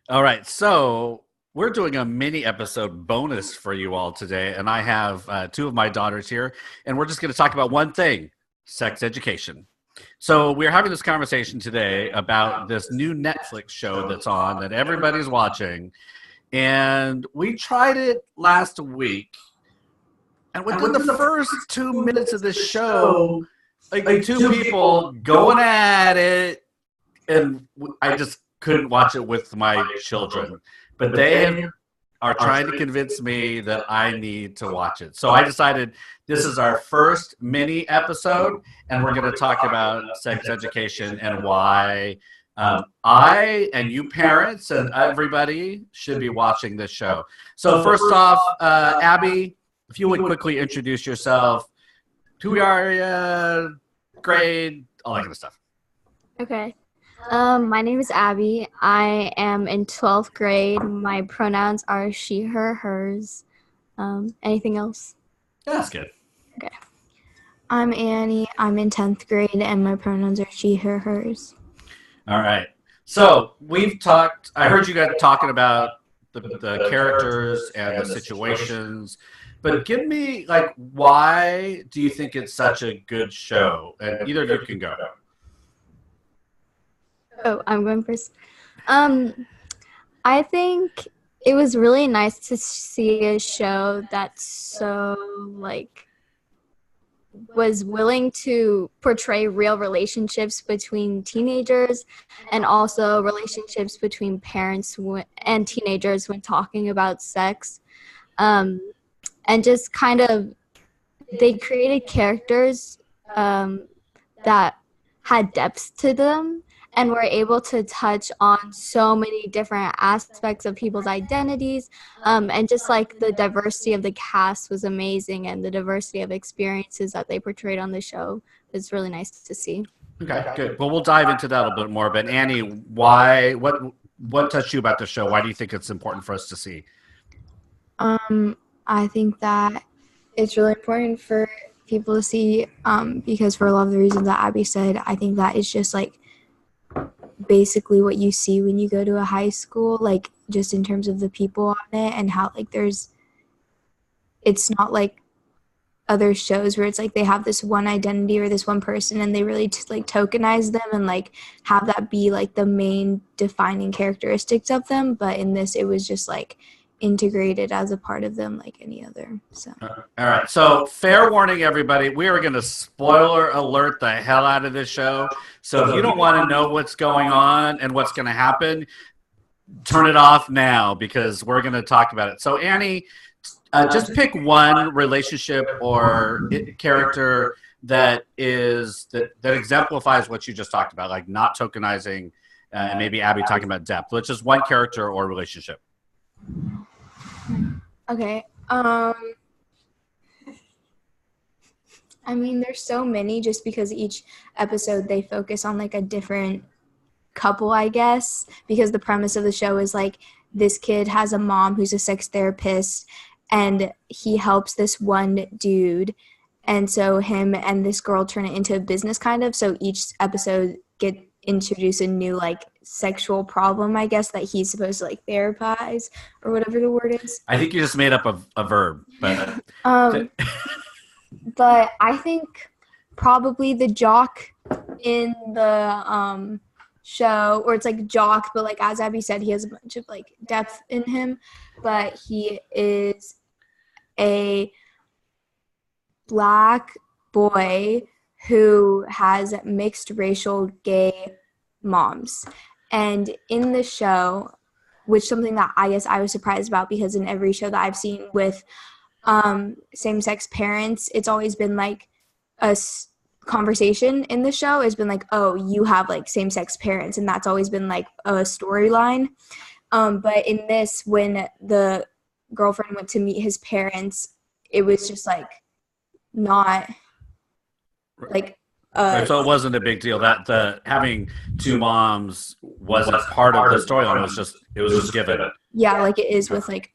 All right, so we're doing a mini episode bonus for you all today, and I have two of my daughters here, and we're just going to talk about one thing: sex education. So we're having this conversation today about this new Netflix show that's on that everybody's watching, and we tried it last week, and within the first 2 minutes of this show, like two people going at it, and I just couldn't watch it with my children. But are trying to convince me that I need to watch it. So I decided this is our first mini episode, and we're going to talk about sex education and why I and you parents and everybody should be watching this show. So first off, Abby, if you would quickly introduce yourself, who you are, grade, all that kind of stuff. Okay. My name is Abby. I am in 12th grade. My pronouns are she, her, hers. Anything else? That's good. Okay. I'm Annie. I'm in 10th grade, and my pronouns are she, her, hers. All right. So we've talked, I heard you guys talking about the characters and the situations, but give me, like, why do you think it's such a good show? And either of you can go. Oh, I'm going first. I think it was really nice to see a show that's so, was willing to portray real relationships between teenagers and also relationships between parents and teenagers when talking about sex. And just kind of, they created characters that had depth to them and were able to touch on so many different aspects of people's identities. And just like the diversity of the cast was amazing, and the diversity of experiences that they portrayed on the show was really nice to see. Okay, good. Well, we'll dive into that a little bit more. But Annie, what touched you about the show? Why do you think it's important for us to see? I think that it's really important for people to see because for a lot of the reasons that Abby said, I think that it's just like basically what you see when you go to a high school, like just in terms of the people on it and how like it's not like other shows where it's like they have this one identity or this one person and they really like tokenize them and like have that be like the main defining characteristics of them. But in this, it was just like integrated as a part of them like any other. So all right, so fair warning, everybody, we are going to spoiler alert the hell out of this show. So if you don't want to know what's going on and what's going to happen, turn it off now, because we're going to talk about it. So Annie, just pick one relationship or character that exemplifies what you just talked about, like not tokenizing, and maybe Abby talking about depth. So it's just one character or relationship. Okay. I mean, there's so many just because each episode they focus on like a different couple, I guess, because the premise of the show is like this kid has a mom who's a sex therapist and he helps this one dude. And so him and this girl turn it into a business kind of. So each episode introduce a new like sexual problem, I guess, that he's supposed to like therapize or whatever the word is. I think you just made up a verb, but but I think probably the jock in the show, or it's like jock, but like as Abby said, he has a bunch of like depth in him, but he is a black boy who has mixed racial gay moms. And in the show, which something that I guess I was surprised about, because in every show that I've seen with same-sex parents, it's always been like a conversation in the show has been like, oh, you have like same-sex parents, and that's always been like a storyline. But in this, when the girlfriend went to meet his parents, it was just like not like so it wasn't a big deal that the having two moms wasn't part of the storyline. It was just given. Yeah, like it is with like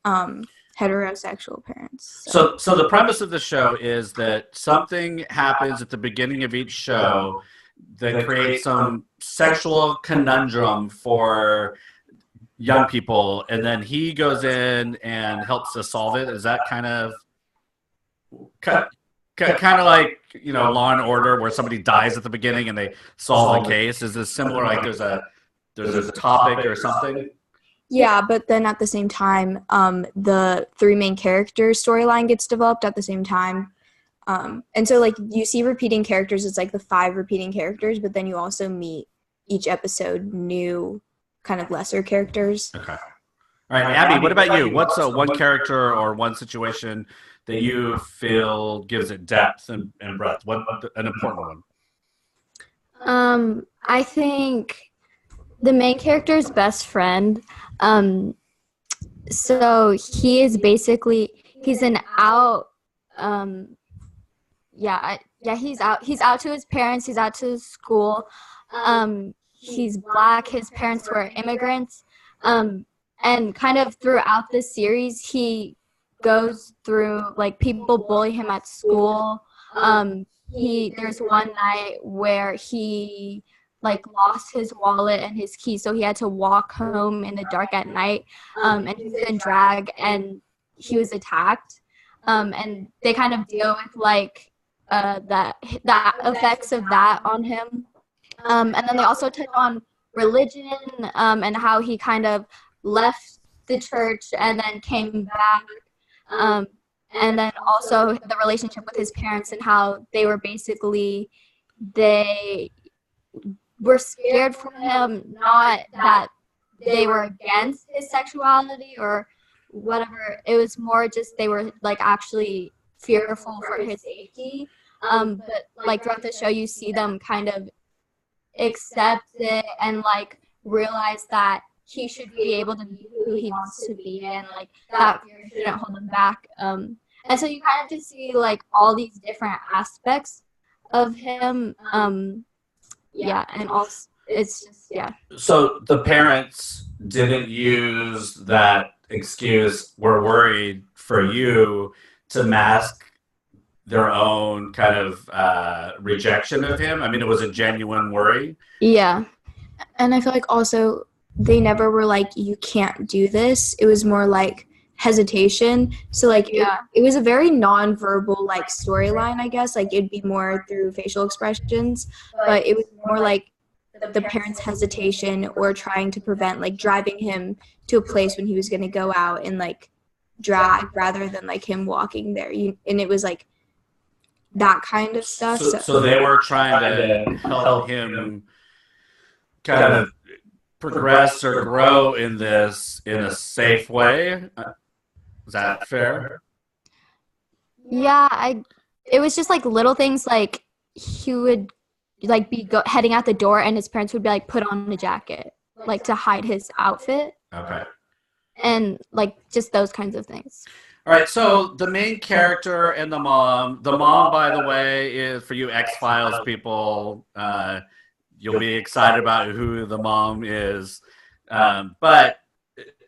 heterosexual parents. So the premise of the show is that something happens at the beginning of each show that creates some sexual conundrum for young people, and then he goes in and helps to solve it. Is that kind of like, you know, Law and Order, where somebody dies at the beginning and they solve the case? Is this similar? Like there's a topic or something? Yeah, but then at the same time, the three main characters storyline gets developed at the same time. And so, like, you see repeating characters. It's like the 5 repeating characters, but then you also meet each episode new kind of lesser characters. Okay. All right, Abby, what about you? What's one character or one situation that you feel gives it depth and breadth? What an important one? I think the main character's best friend. So he is basically, he's an out. He's out to his parents. He's out to his school. He's Black. His parents were immigrants. And kind of throughout the series, he goes through, like, people bully him at school. There's one night where he, like, lost his wallet and his keys, so he had to walk home in the dark at night. And he was in drag, and he was attacked. And they kind of deal with, like, the effects of that on him. And then they also touch on religion, and how he kind of left the church and then came back. And then also the relationship with his parents and how they were scared for him, not that they were against his sexuality or whatever. It was more just they were, like, actually fearful for his safety. But, like, throughout the show, you see them kind of accept it and, like, realize that he should be able to be who he wants to be, and, like, that fear shouldn't hold him back. And so you kind of just see, like, all these different aspects of him. And also it's just, yeah. So the parents didn't use that excuse, "We're worried for you," to mask their own kind of rejection of him. I mean, it was a genuine worry. Yeah. And I feel like also they never were like, you can't do this. It was more like hesitation. So, like, it was a very non-verbal, like, storyline, I guess. Like, it'd be more through facial expressions, but it was more like the parents' hesitation or trying to prevent, like, driving him to a place when he was going to go out and, like, drag, rather than, like, him walking there. And it was like that kind of stuff. So they were trying to help him kind of progress or grow in this in a safe way. Is that fair? Yeah, it was just, like, little things, like, he would, like, be heading out the door and his parents would be like, put on a jacket, like, to hide his outfit. Okay. And, like, just those kinds of things. All right, so the main character and the mom, by the way, is, for you X-Files people, you'll be excited about who the mom is. But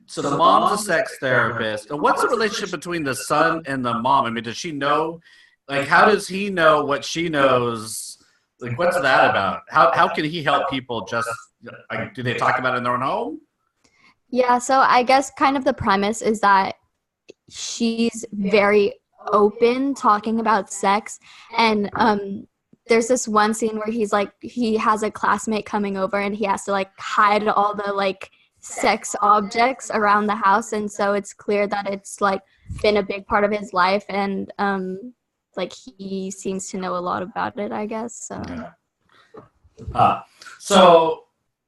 so the mom's a sex therapist. And what's the relationship between the son and the mom? I mean, does she know, like, how does he know what she knows? Like, what's that about? How can he help people? Just, like, do they talk about it in their own home? Yeah, so I guess kind of the premise is that she's very open talking about sex, and there's this one scene where he has a classmate coming over and he has to, like, hide all the, like, sex objects around the house, and so it's clear that it's, like, been a big part of his life, and like, he seems to know a lot about it, I guess. So so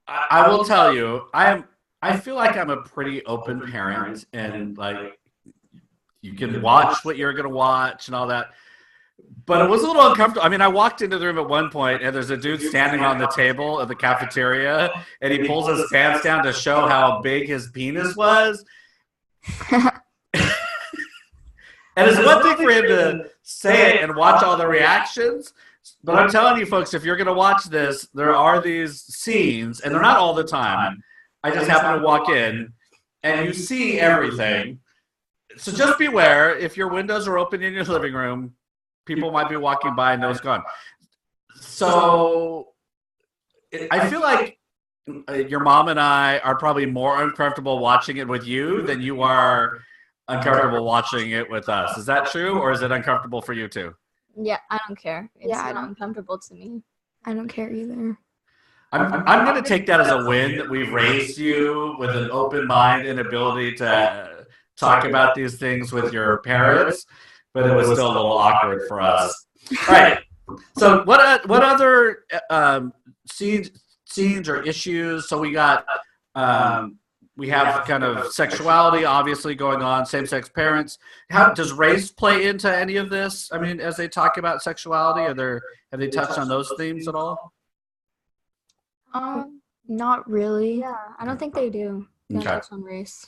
I will tell you, I feel like I'm a pretty open parent, and, like, you can watch what you're going to watch and all that. But it was a little uncomfortable. I mean, I walked into the room at one point, and there's a dude standing on the table at the cafeteria, and he pulls his pants down to show how big his penis was. And it's one thing for him to say it and watch all the reactions. But I'm telling you, folks, if you're going to watch this, there are these scenes, and they're not all the time. I just happen to walk in, and you see everything. So just beware. If your windows are open in your living room, people might be walking by and nose gone. So I feel like your mom and I are probably more uncomfortable watching it with you than you are uncomfortable watching it with us. Is that true, or is it uncomfortable for you too? Yeah, I don't care. It's Yeah, not uncomfortable to me. I don't care either. I'm going to take that as a win that we've raised you with an open mind and ability to talk about these things with your parents, but it was still a little awkward for us. All right. So what other scenes or issues? So we got we have kind of sexuality obviously going on, same-sex parents. How does race play into any of this? I mean, as they talk about sexuality, have they touched on those themes at all? Not really. Yeah, I don't think they do. They don't Okay. touch on race.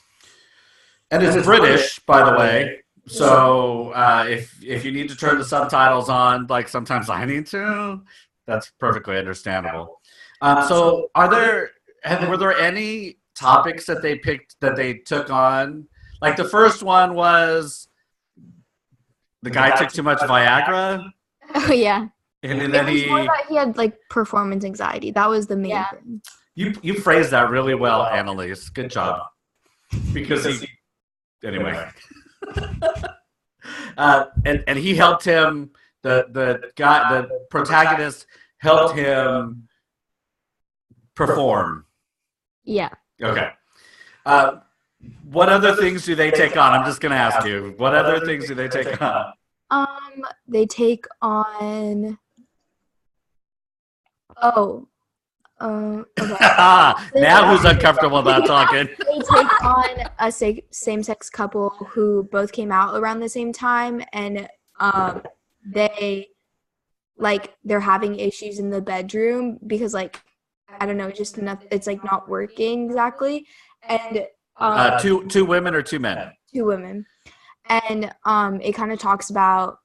And it's British, by the way. So if you need to turn the subtitles on, like sometimes I need to, that's perfectly understandable. So were there any topics that they picked that they took on? Like the first one was the guy took too much Viagra. Oh yeah. And It then was more that he had like performance anxiety. That was the main thing. you phrased that really well, Annalise. Good job. Because anyway. And he helped him. The protagonist helped him perform. Yeah. Okay. What other things do they take on? I'm just going to ask you. What other things do they take on? They take on. Okay. Now who's uncomfortable about talking? They take on a same-sex couple who both came out around the same time, and they're having issues in the bedroom because I don't know, just it's not working exactly, and two women or two men? Two women, and it kind of talks about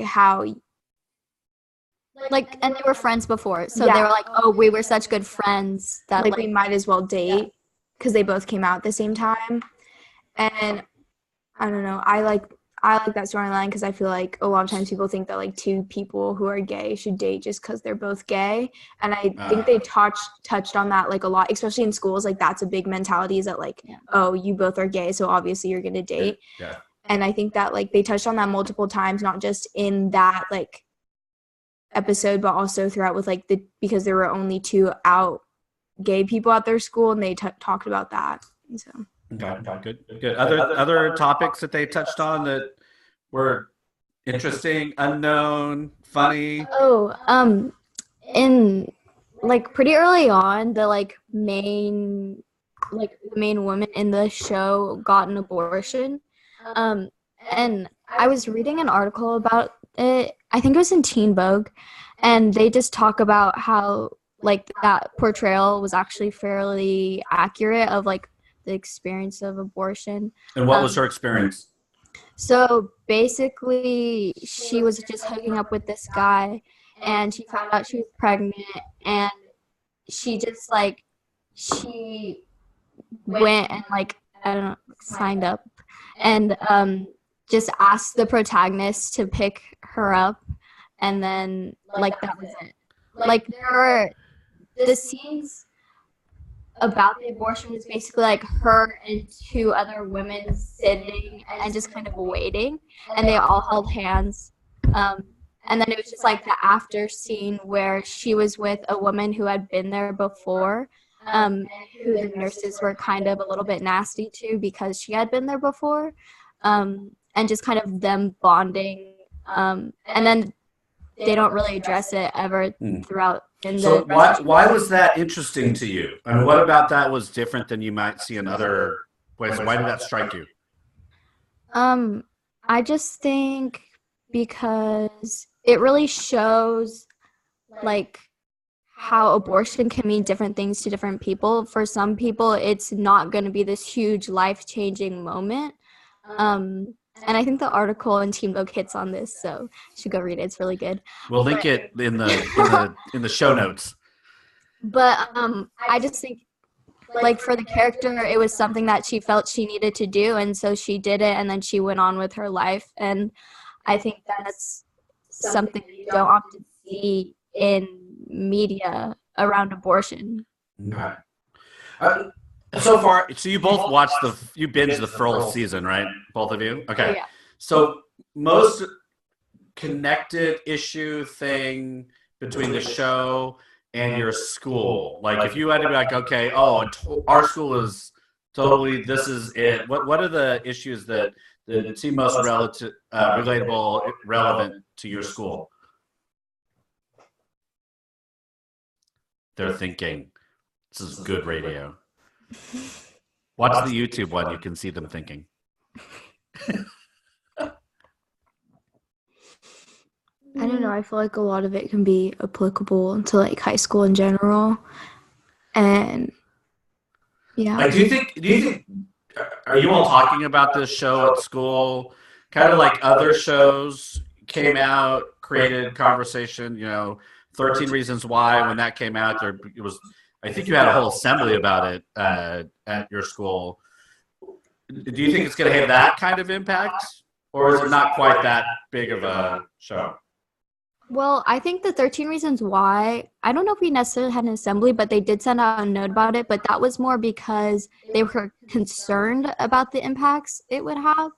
how. And they were friends before, so they were like, oh, we were such good friends that we might as well date because they both came out at the same time. And I don't know, I like that storyline because I feel like a lot of times people think that two people who are gay should date just because they're both gay, and I think they touched on that a lot, especially in schools. That's a big mentality, is that oh, you both are gay, so obviously you're gonna date. Yeah. And I think that they touched on that multiple times, not just in that episode, but also throughout with because there were only two out gay people at their school, and they talked about that. So okay, good. Other topics that they touched on that were interesting, unknown, funny. In pretty early on, the main woman in the show got an abortion, and I was reading an article about it. I think it was in Teen Vogue, and they just talk about how that portrayal was actually fairly accurate of the experience of abortion. And what was her experience? So basically, she was just hooking up with this guy, and she found out she was pregnant, and she just she went and I don't know, signed up, and just asked the protagonist to pick her up, and then that was it. There were the scenes about the abortion was basically her and two other women sitting and just kind of waiting, and they all held hands, and then it was just the after scene where she was with a woman who had been there before, who the nurses were kind of a little bit nasty to because she had been there before, and just kind of them bonding, and then they don't really address it ever throughout. So why was that interesting to you? I mean, what about that was different than you might see in other ways? Why did that strike you? I just think because it really shows how abortion can mean different things to different people. For some people, it's not going to be this huge life-changing moment. And I think the article in Teen Vogue hits on this, so you should go read it. It's really good. We'll link it in the show notes. But I just think for the character, it was something that she felt she needed to do, and so she did it, and then she went on with her life. And I think that's something you don't often see in media around abortion. Okay. So far, so you both watched you binged the full season, right? Both of you? Okay. Yeah. So most connected issue thing between the show and your school, like if you had to be like, okay, our school is totally, this is it. What are the issues that seem most relatable, relevant to your school? They're thinking. This is good radio. Watch the YouTube one. You can see them thinking. I don't know. I feel like a lot of it can be applicable to like high school in general, and yeah. Like, do you think? Are you all talking about this show at school? Kind of like other shows came out, created conversation. 13 Reasons Why. When that came out, it was. I think you had a whole assembly about it at your school. Do you think it's going to have that kind of impact, or is it not quite that big of a show? Well, I think the 13 Reasons Why, I don't know if we necessarily had an assembly, but they did send out a note about it, but that was more because they were concerned about the impacts it would have.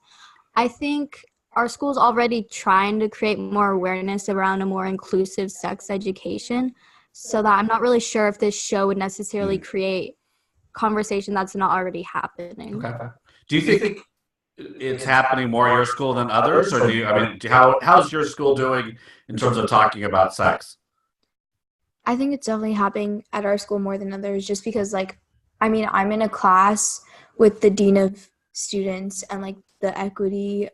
I think our school's already trying to create more awareness around a more inclusive sex education, so that I'm not really sure if this show would necessarily create conversation that's not already happening. Okay. Do you think it's happening more at your school than others, or how's your school doing in terms of talking about sex? I think it's definitely happening at our school more than others, just because I'm in a class with the dean of students and like the equity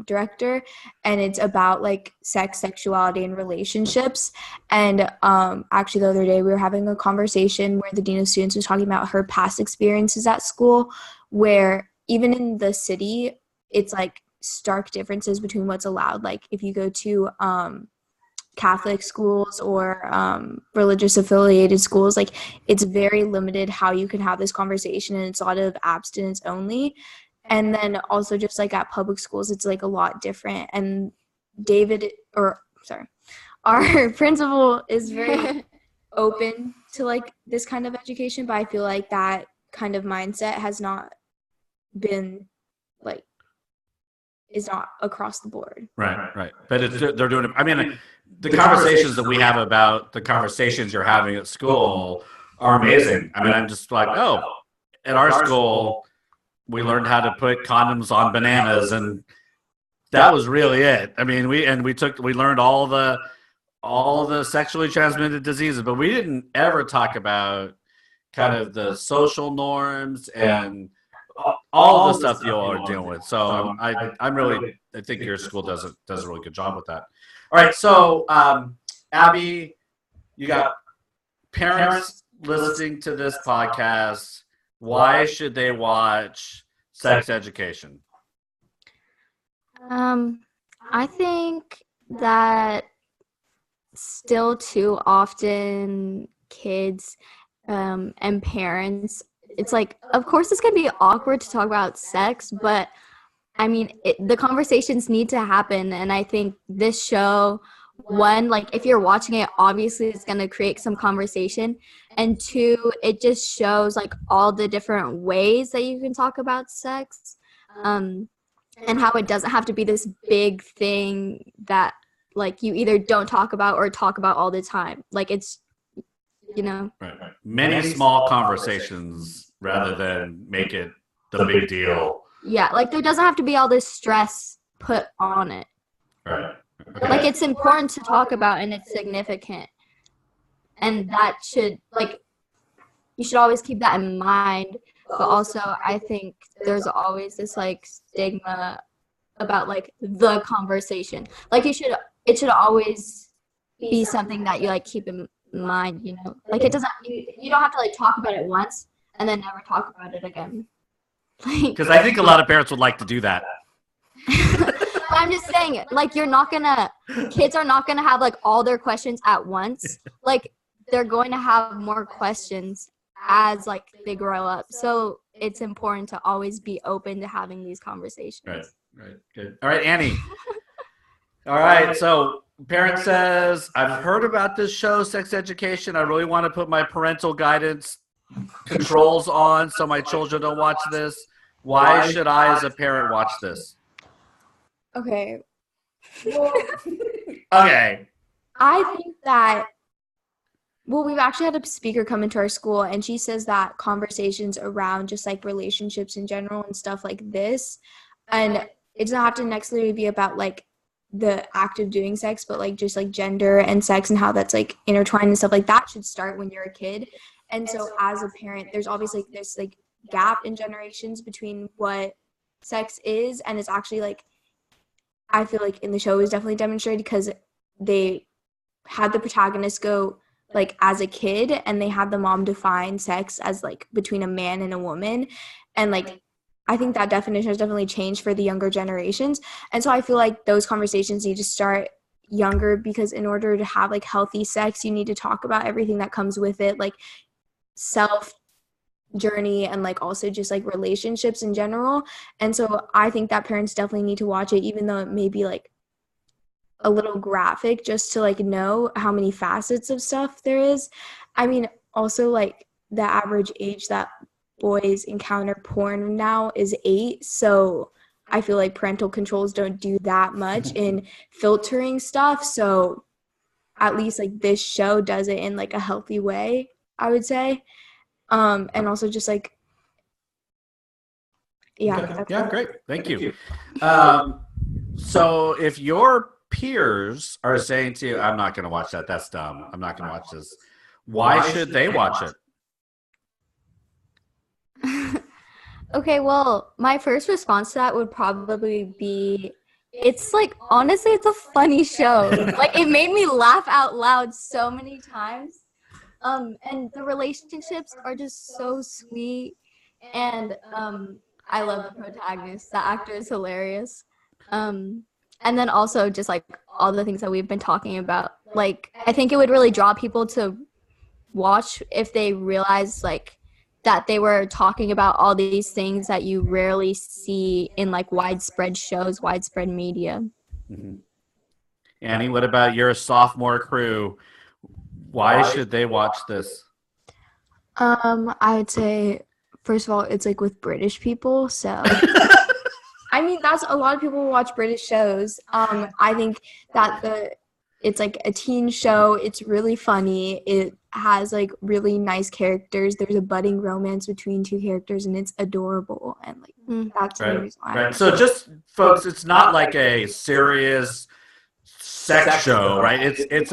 director, and it's about like sex, sexuality, and relationships. And actually the other day we were having a conversation where the dean of students was talking about her past experiences at school, where even in the city, it's like stark differences between what's allowed. Like if you go to Catholic schools or religious affiliated schools, like it's very limited how you can have this conversation, and it's a lot of abstinence only. And then also just like at public schools, it's like a lot different. And our principal is very open to like this kind of education, but I feel like that kind of mindset has not been like, is not across the board. Right. But they're doing it. I mean, the conversations that we have about the conversations you're having at school are amazing. I mean, I'm just like, at our school, we learned how to put condoms on bananas, and that was really it. I mean, we learned all the sexually transmitted diseases, but we didn't ever talk about kind of the social norms and all the stuff you all are dealing with. So I think your school does a really good job with that. All right, so Abby, you got parents listening to this podcast. Why should they watch Sex Education? I think that still too often kids and parents, it's like, of course it's going to be awkward to talk about sex, but I mean, the conversations need to happen. And I think this show, one, like if you're watching it, obviously it's going to create some conversation. And two, it just shows like all the different ways that you can talk about sex, and how it doesn't have to be this big thing that like you either don't talk about or talk about all the time. Like it's, Right. Many small conversations rather than make it the big deal. Yeah, like there doesn't have to be all this stress put on it. Right. Okay. Like it's important to talk about and it's significant. And that should, like, you should always keep that in mind. But also, I think there's always this, like, stigma about, like, the conversation. Like, it should always be something that you, like, keep in mind, Like, it doesn't, you don't have to, like, talk about it once and then never talk about it again. Because I think a lot of parents would like to do that. I'm just saying, like, kids are not gonna have, like, all their questions at once. Like, they're going to have more questions as, like, they grow up. So it's important to always be open to having these conversations. Right. Good. All right, Annie. All right, so parent says, I've heard about this show, Sex Education. I really want to put my parental guidance controls on so my children don't watch this? Why should I, as a parent, watch this? Okay. Well, Okay. I think that, well, we've actually had a speaker come into our school, and she says that conversations around just like relationships in general and stuff like this, and it doesn't have to necessarily be about like the act of doing sex, but like just like gender and sex and how that's like intertwined and stuff like that should start when you're a kid. And so as a parent, there's obviously like this like gap in generations between what sex is, and it's actually like, I feel like in the show is definitely demonstrated because they had the protagonist go like as a kid, and they had the mom define sex as like between a man and a woman, and like I think that definition has definitely changed for the younger generations. And so I feel like those conversations need to start younger, because in order to have like healthy sex, you need to talk about everything that comes with it, like self journey and like also just like relationships in general. And so I think that parents definitely need to watch it, even though it may be like a little graphic, just to like know how many facets of stuff there is. I mean, also like the average age that boys encounter porn now is 8, so I feel like parental controls don't do that much in filtering stuff. So at least like this show does it in like a healthy way, I would say. And also just like, yeah. Okay. Yeah, great. Thank you. So if your peers are saying to you, I'm not going to watch that, that's dumb, I'm not going to watch this, why should they watch it? Okay, well, my first response to that would probably be, it's like, honestly, it's a funny show. Like, it made me laugh out loud so many times. And the relationships are just so sweet. And I love the protagonist. The actor is hilarious. And then also just like all the things that we've been talking about. Like, I think it would really draw people to watch if they realize like that they were talking about all these things that you rarely see in like widespread shows, widespread media. Mm-hmm. Annie, what about your sophomore crew? Why should they watch this? I would say, first of all, it's like with British people, so I mean, that's a lot of people watch British shows. I think that it's like a teen show. It's really funny. It has like really nice characters. There's a budding romance between 2 characters, and it's adorable. And like that's the reason why. Right. So just folks, it's not like a serious sex show, right? It's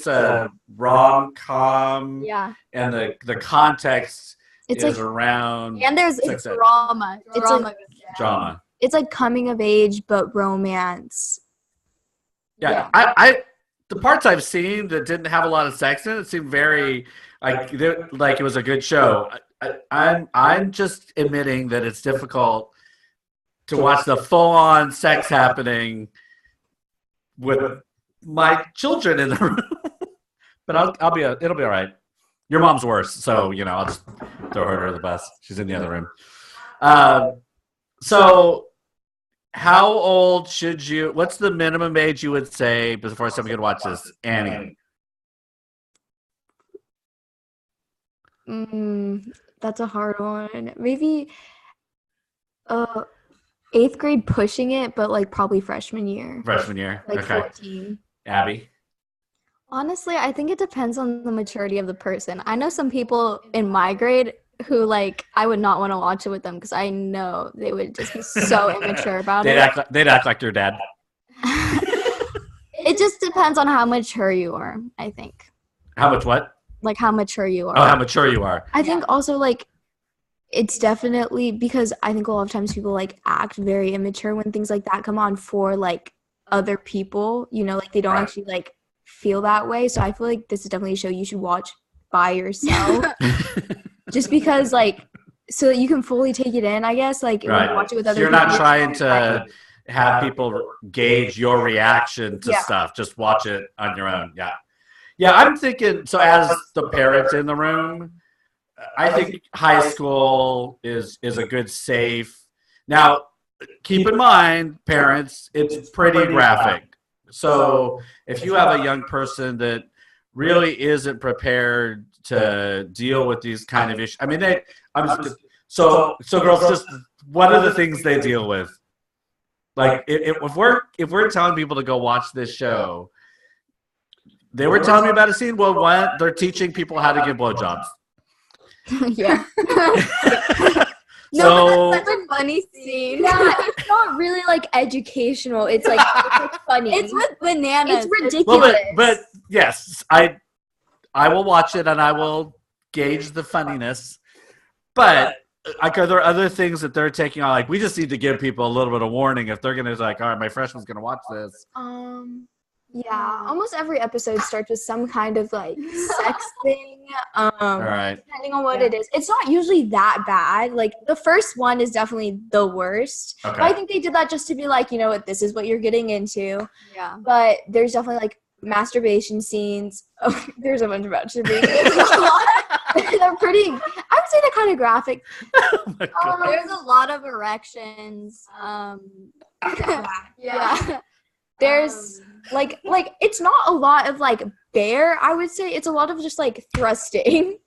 a rom-com. Yeah. And the context It's is like, around, and there's sex ed. drama. It's like drama. It's like coming of age, but romance. Yeah. I the parts I've seen that didn't have a lot of sex in it seemed very like it was a good show. I'm just admitting that it's difficult to watch the full-on sex happening with my children in the room. But it'll be all right. Your mom's worse, so I'll just throw her under the bus. She's in the other room. So how old should you? What's the minimum age you would say before somebody could watch this, Annie? That's a hard one. Maybe 8th grade pushing it, but like probably freshman year. Freshman year. Like okay. 14. Abby? Honestly, I think it depends on the maturity of the person. I know some people in my grade who like I would not want to watch it with them because I know they would just be so immature about it. They'd act like their dad. It just depends on how mature you are, I think. How much what? Like how mature you are. Oh, how mature you are. I think also like it's definitely because I think a lot of times people like act very immature when things like that come on for like other people, like they don't actually like feel that way. So I feel like this is definitely a show you should watch by yourself. Just because like so that you can fully take it in, I guess. Like when you watch it with other you're people. You're not trying to have people gauge your reaction to stuff. Just watch it on your own. Yeah, I'm thinking, so as the parents in the room, I think high school is a good safe. Now, keep in mind, parents, it's pretty graphic. So if you have a young person that really isn't prepared to deal with these kind of issues. I mean, so girls, just what are the things they deal with? Like if we're telling people to go watch this show, they were telling me about a scene. Well, one, they're teaching people how to give blowjobs. Yeah. So that's such a funny scene. Yeah, it's not really like educational. It's like funny. It's with bananas. It's ridiculous. well, but yes, I will watch it and I will gauge the funniness. But like, are there other things that they're taking on? Like, we just need to give people a little bit of warning if they're gonna like, all right, my freshman's gonna watch this. Yeah, almost every episode starts with some kind of like sex thing. All right. Depending on what it is. It's not usually that bad. Like the first one is definitely the worst. Okay. But I think they did that just to be like, you know what, this is what you're getting into. Yeah. But there's definitely like masturbation scenes. Oh, there's a bunch of masturbation. They're pretty, I would say they're kind of graphic. Oh my God. There's a lot of erections. Yeah. There's like it's not a lot of like bare, I would say. It's a lot of just like thrusting.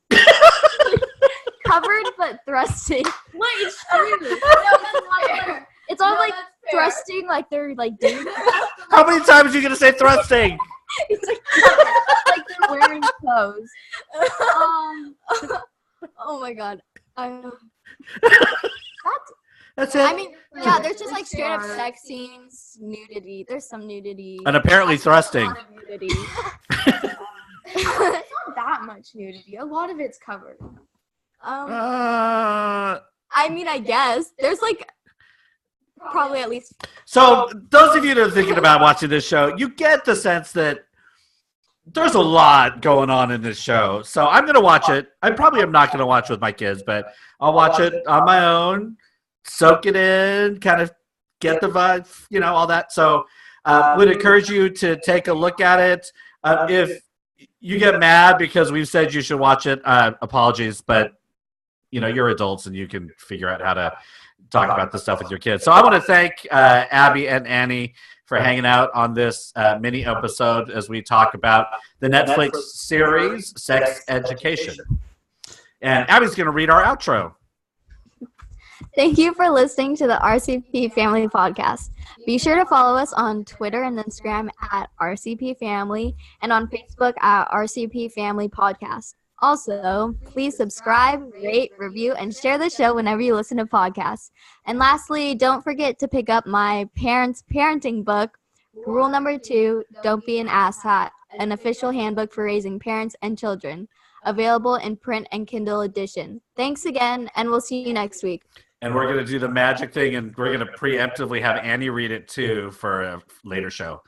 Covered but thrusting. What? It's true. No, that's not fair. It's all like thrusting, like they're like dudes. How many times are you gonna say thrusting? It's like Like they're wearing clothes. Oh my God. That's it. I mean, yeah, there's just like straight up sex scenes, nudity. There's some nudity. And apparently thrusting. A lot of nudity. it's not that much nudity. A lot of it's covered. Uh, I mean, I guess there's like probably at least. So those of you that are thinking about watching this show, you get the sense that there's a lot going on in this show. So I'm going to watch it. I probably am not going to watch with my kids, but I'll watch it on my own, soak it in, kind of get the vibe, you know, all that. So would encourage you to take a look at it. If you get mad because we've said you should watch it, apologies, but you know, you're adults and you can figure out how to talk about this stuff with your kids. So I want to thank Abby and Annie for hanging out on this mini episode as we talk about the Netflix series Sex Education. And Abby's going to read our outro. Thank you for listening to the RCP Family Podcast. Be sure to follow us on Twitter and Instagram at RCP Family and on Facebook at RCP Family Podcast. Also, please subscribe, rate, review, and share the show whenever you listen to podcasts. And lastly, don't forget to pick up my parents' parenting book, Rule Number 2, Don't Be an Asshat, an official handbook for raising parents and children, available in print and Kindle edition. Thanks again, and we'll see you next week. And we're going to do the magic thing, and we're going to preemptively have Annie read it too for a later show.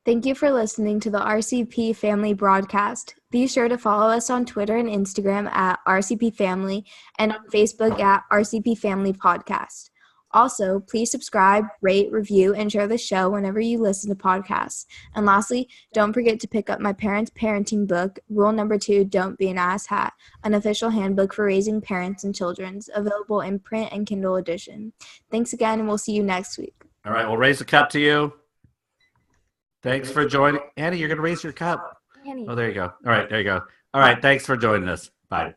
Thank you for listening to the RCP Family Broadcast. Be sure to follow us on Twitter and Instagram at RCP Family and on Facebook at RCP Family Podcast. Also, please subscribe, rate, review, and share the show whenever you listen to podcasts. And lastly, don't forget to pick up my parents' parenting book, Rule Number 2, Don't Be an Asshat, an official handbook for raising parents and children, available in print and Kindle edition. Thanks again, and we'll see you next week. All right, we'll raise a cup to you. Thanks for joining. Annie, you're going to raise your cup. Annie. Oh, there you go. All right, there you go. All right, thanks for joining us. Bye.